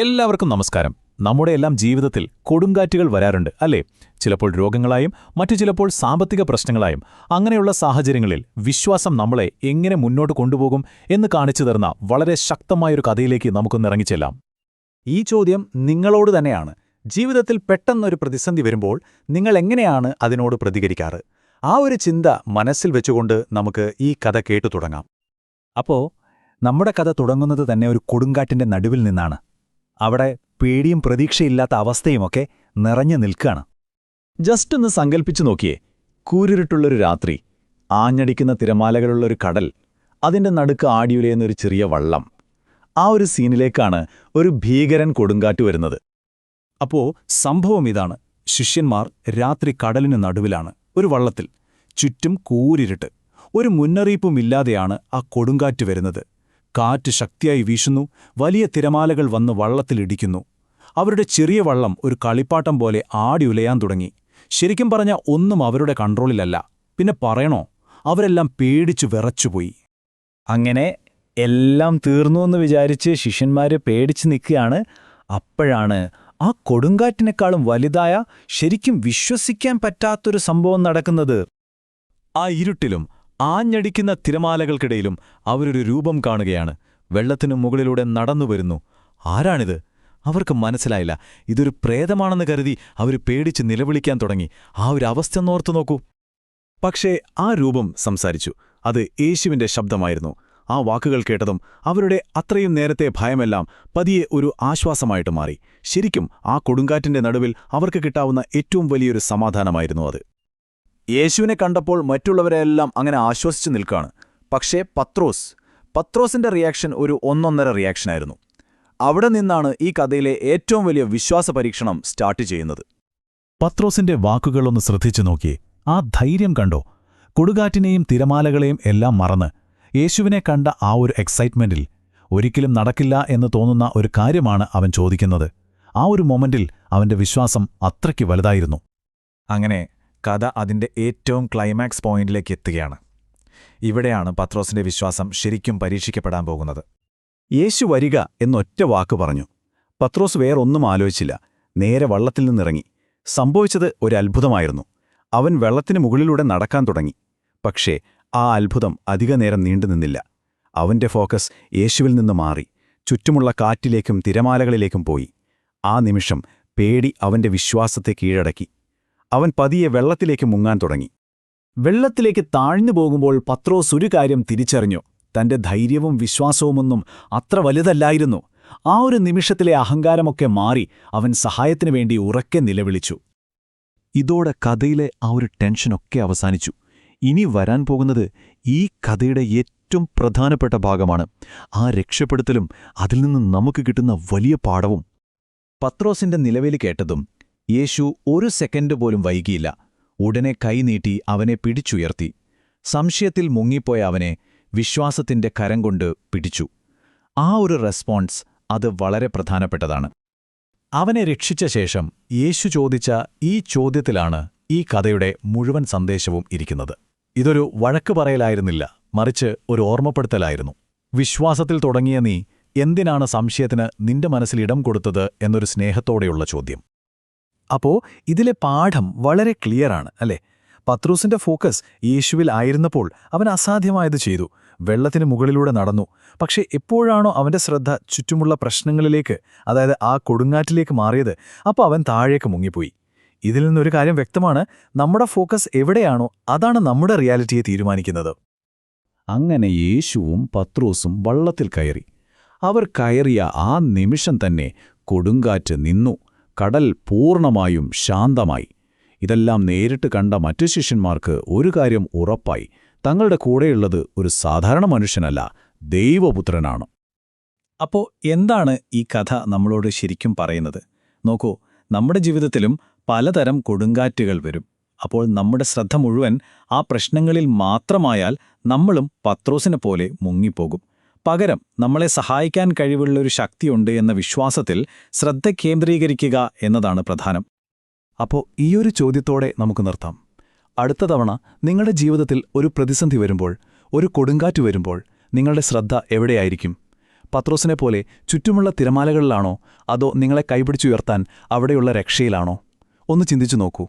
എല്ലാവർക്കും നമസ്കാരം. നമ്മുടെ എല്ലാം ജീവിതത്തിൽ കൊടുങ്കാറ്റുകൾ വരാറുണ്ട് അല്ലേ? ചിലപ്പോൾ രോഗങ്ങളായും മറ്റു ചിലപ്പോൾ സാമ്പത്തിക പ്രശ്നങ്ങളായും. അങ്ങനെയുള്ള സാഹചര്യങ്ങളിൽ വിശ്വാസം നമ്മളെ എങ്ങനെ മുന്നോട്ട് കൊണ്ടുപോകും എന്ന് കാണിച്ചു തരുന്ന വളരെ ശക്തമായൊരു കഥയിലേക്ക് നമുക്കൊന്നിറങ്ങിച്ചെല്ലാം. ഈ ചോദ്യം നിങ്ങളോട് തന്നെയാണ്. ജീവിതത്തിൽ പെട്ടെന്നൊരു പ്രതിസന്ധി വരുമ്പോൾ നിങ്ങൾ എങ്ങനെയാണ് അതിനോട് പ്രതികരിക്കാറ്? ആ ഒരു ചിന്ത മനസ്സിൽ വെച്ചുകൊണ്ട് നമുക്ക് ഈ കഥ കേട്ടു തുടങ്ങാം. അപ്പോൾ നമ്മുടെ കഥ തുടങ്ങുന്നത് തന്നെ ഒരു കൊടുങ്കാറ്റിന്റെ നടുവിൽ നിന്നാണ്. അവിടെ പേടിയും പ്രതീക്ഷയില്ലാത്ത അവസ്ഥയുമൊക്കെ നിറഞ്ഞു നിൽക്കുകയാണ്. ജസ്റ്റ് ഒന്ന് സങ്കൽപ്പിച്ചു നോക്കിയേ. കൂരിരുട്ടുള്ളൊരു രാത്രി, ആഞ്ഞടിക്കുന്ന തിരമാലകളുള്ളൊരു കടൽ, അതിന്റെ നടുക്ക് ആടിയുലയുന്നൊരു ചെറിയ വള്ളം. ആ ഒരു സീനിലേക്കാണ് ഒരു ഭീകരൻ കൊടുങ്കാറ്റ് വരുന്നത്. അപ്പോ സംഭവം ഇതാണ്. ശിഷ്യന്മാർ രാത്രി കടലിന് നടുവിലാണ്, ഒരു വള്ളത്തിൽ. ചുറ്റും കൂരിരുട്ട്. ഒരു മുന്നറിയിപ്പുമില്ലാതെയാണ് ആ കൊടുങ്കാറ്റ് വരുന്നത്. കാറ്റ് ശക്തിയായി വീശുന്നു. വലിയ തിരമാലകൾ വന്ന് വള്ളത്തിലിടിക്കുന്നു. അവരുടെ ചെറിയ വള്ളം ഒരു കളിപ്പാട്ടം പോലെ ആടിയുലയാൻ തുടങ്ങി. ശരിക്കും പറഞ്ഞ ഒന്നും അവരുടെ കൺട്രോളിലല്ല. പിന്നെ പറയണോ, അവരെല്ലാം പേടിച്ചു വിറച്ചുപോയി. അങ്ങനെ എല്ലാം തീർന്നുവെന്ന് വിചാരിച്ച് ശിഷ്യന്മാര് പേടിച്ചു നിൽക്കുകയാണ്. അപ്പോഴാണ് ആ കൊടുങ്കാറ്റിനേക്കാളും വലുതായ, ശരിക്കും വിശ്വസിക്കാൻ പറ്റാത്തൊരു സംഭവം നടക്കുന്നത്. ആ ഇരുട്ടിലും ആഞ്ഞടിക്കുന്ന തിരമാലകൾക്കിടയിലും അവരൊരു രൂപം കാണുകയാണ്. വെള്ളത്തിനു മുകളിലൂടെ നടന്നുവരുന്നു. ആരാണിത്? അവർക്ക് മനസ്സിലായില്ല. ഇതൊരു പ്രേതമാണെന്ന് കരുതി അവർ പേടിച്ച് നിലവിളിക്കാൻ തുടങ്ങി. ആ ഒരു അവസ്ഥ ഓർത്തു നോക്കൂ. പക്ഷേ ആ രൂപം സംസാരിച്ചു. അത് യേശുവിന്റെ ശബ്ദമായിരുന്നു. ആ വാക്കുകൾ കേട്ടതും അവരുടെ അത്രയും നേരത്തെ ഭയമെല്ലാം പതിയെ ഒരു ആശ്വാസമായിട്ട് മാറി. ശരിക്കും ആ കൊടുങ്കാറ്റിന്റെ നടുവിൽ അവർക്ക് കിട്ടാവുന്ന ഏറ്റവും വലിയൊരു സമാധാനമായിരുന്നു അത്. യേശുവിനെ കണ്ടപ്പോൾ മറ്റുള്ളവരെല്ലാം അങ്ങനെ ആശ്വസിച്ചു നിൽക്കുകയാണ്. പക്ഷേ പത്രോസിന്റെ റിയാക്ഷൻ ഒരു ഒന്നൊന്നര റിയാക്ഷനായിരുന്നു. അവിടെ നിന്നാണ് ഈ കഥയിലെ ഏറ്റവും വലിയ വിശ്വാസ പരീക്ഷണം സ്റ്റാർട്ട് ചെയ്യുന്നത്. പത്രോസിന്റെ വാക്കുകളൊന്ന് ശ്രദ്ധിച്ചു നോക്കിയേ. ആ ധൈര്യം കണ്ടോ? കൊടുങ്കാറ്റിനെയും തിരമാലകളെയും എല്ലാം മറന്ന് യേശുവിനെ കണ്ട ആ ഒരു എക്സൈറ്റ്മെന്റിൽ ഒരിക്കലും നടക്കില്ല എന്ന് തോന്നുന്ന ഒരു കാര്യമാണ് അവൻ ചോദിക്കുന്നത്. ആ ഒരു മൊമെന്റിൽ അവന്റെ വിശ്വാസം അത്രയ്ക്ക് വലുതായിരുന്നു. അങ്ങനെ കഥ അതിന്റെ ഏറ്റവും ക്ലൈമാക്സ് പോയിന്റിലേക്ക് എത്തുകയാണ്. ഇവിടെയാണ് പത്രോസിന്റെ വിശ്വാസം ശരിക്കും പരീക്ഷിക്കപ്പെടാൻ പോകുന്നത്. യേശു വരിക എന്നൊറ്റ വാക്ക് പറഞ്ഞു. പത്രോസ് വേറൊന്നും ആലോചിച്ചില്ല. നേരെ വള്ളത്തിൽ നിന്നിറങ്ങി. സംഭവിച്ചത് ഒരു അത്ഭുതമായിരുന്നു. അവൻ വെള്ളത്തിന് മുകളിലൂടെ നടക്കാൻ തുടങ്ങി. പക്ഷേ ആ അത്ഭുതം അധികനേരം നീണ്ടുനിന്നില്ല. അവന്റെ ഫോക്കസ് യേശുവിൽ നിന്ന് മാറി ചുറ്റുമുള്ള കാറ്റിലേക്കും തിരമാലകളിലേക്കും പോയി. ആ നിമിഷം പേടി അവന്റെ വിശ്വാസത്തെ കീഴടക്കി. അവൻ പതിയെ വെള്ളത്തിലേക്ക് മുങ്ങാൻ തുടങ്ങി. വെള്ളത്തിലേക്ക് താഴ്ന്നു പോകുമ്പോൾ പത്രോസ് ഒരു കാര്യം തിരിച്ചറിഞ്ഞു. തന്റെ ധൈര്യവും വിശ്വാസവുമൊന്നും അത്ര വലുതല്ലായിരുന്നു. ആ ഒരു നിമിഷത്തിലെ അഹങ്കാരമൊക്കെ മാറി അവൻ സഹായത്തിനു വേണ്ടി ഉറക്കെ നിലവിളിച്ചു. ഇതോടെ കഥയിലെ ആ ഒരു ടെൻഷനൊക്കെ അവസാനിച്ചു. ഇനി വരാൻ പോകുന്നത് ഈ കഥയുടെ ഏറ്റവും പ്രധാനപ്പെട്ട ഭാഗമാണ്. ആ രക്ഷപ്പെടുത്തലും അതിൽ നിന്ന് നമുക്ക് കിട്ടുന്ന വലിയ പാഠവും. പത്രോസിന്റെ നിലവിളി കേട്ടതും യേശു ഒരു സെക്കൻഡ് പോലും വൈകിയില്ല. ഉടനെ കൈനീട്ടി അവനെ പിടിച്ചുയർത്തി. സംശയത്തിൽ മുങ്ങിപ്പോയ അവനെ വിശ്വാസത്തിന്റെ കരം കൊണ്ട് പിടിച്ചു. ആ ഒരു റെസ്പോൺസ് അത് വളരെ പ്രധാനപ്പെട്ടതാണ്. അവനെ രക്ഷിച്ച ശേഷം യേശു ചോദിച്ച ഈ ചോദ്യത്തിലാണ് ഈ കഥയുടെ മുഴുവൻ സന്ദേശവും ഇരിക്കുന്നത്. ഇതൊരു വഴക്ക് പറയലായിരുന്നില്ല, മറിച്ച് ഒരു ഓർമ്മപ്പെടുത്തലായിരുന്നു. വിശ്വാസത്തിൽ തുടങ്ങിയ നീ എന്തിനാണ് സംശയത്തിന് നിന്റെ മനസ്സിൽ ഇടം കൊടുത്തത് എന്നൊരു സ്നേഹത്തോടെയുള്ള ചോദ്യം. അപ്പോ ഇതിലെ പാഠം വളരെ ക്ലിയറാണ് അല്ലേ? പത്രോസിന്റെ ഫോക്കസ് യേശുവിൽ ആയിരുന്നപ്പോൾ അവൻ അസാധ്യമായത് ചെയ്തു. വെള്ളത്തിന് മുകളിലൂടെ നടന്നു. പക്ഷേ എപ്പോഴാണോ അവന്റെ ശ്രദ്ധ ചുറ്റുമുള്ള പ്രശ്നങ്ങളിലേക്ക്, അതായത് ആ കൊടുങ്കാറ്റിലേക്ക് മാറിയത്, അപ്പോൾ അവൻ താഴേക്ക് മുങ്ങിപ്പോയി. ഇതിൽ നിന്നൊരു കാര്യം വ്യക്തമാണ്. നമ്മുടെ ഫോക്കസ് എവിടെയാണോ അതാണ് നമ്മുടെ റിയാലിറ്റിയെ തീരുമാനിക്കുന്നത്. അങ്ങനെ യേശുവും പത്രോസും വള്ളത്തിൽ കയറി. അവർ കയറിയ ആ നിമിഷം തന്നെ കൊടുങ്കാറ്റ് നിന്നു. കടൽ പൂർണ്ണമായും ശാന്തമായി. ഇതെല്ലാം നേരിട്ട് കണ്ട മറ്റു ശിഷ്യന്മാർക്ക് ഒരു കാര്യം ഉറപ്പായി. തങ്ങളുടെ കൂടെയുള്ളത് ഒരു സാധാരണ മനുഷ്യനല്ല, ദൈവപുത്രനാണ്. അപ്പോൾ എന്താണ് ഈ കഥ നമ്മളോട് ശരിക്കും പറയുന്നത്? നോക്കൂ, നമ്മുടെ ജീവിതത്തിലും പലതരം കൊടുങ്കാറ്റുകൾ വരും. അപ്പോൾ നമ്മുടെ ശ്രദ്ധ മുഴുവൻ ആ പ്രശ്നങ്ങളിൽ മാത്രമായാൽ നമ്മളും പത്രോസിനെ പോലെ മുങ്ങിപ്പോകും. പകരം നമ്മളെ സഹായിക്കാൻ കഴിവുള്ളൊരു ശക്തിയുണ്ട് എന്ന വിശ്വാസത്തിൽ ശ്രദ്ധ കേന്ദ്രീകരിക്കുക എന്നതാണ് പ്രധാനം. അപ്പോൾ ഈയൊരു ചോദ്യത്തോടെ നമുക്ക് നിർത്താം. അടുത്ത തവണ നിങ്ങളുടെ ജീവിതത്തിൽ ഒരു പ്രതിസന്ധി വരുമ്പോൾ, ഒരു കൊടുങ്കാറ്റ് വരുമ്പോൾ നിങ്ങളുടെ ശ്രദ്ധ എവിടെയായിരിക്കും? പത്രോസിനെ പോലെ ചുറ്റുമുള്ള തിരമാലകളിലാണോ അതോ നിങ്ങളെ കൈപിടിച്ചുയർത്താൻ അവിടെയുള്ള രക്ഷയിലാണോ? ഒന്ന് ചിന്തിച്ചു നോക്കൂ.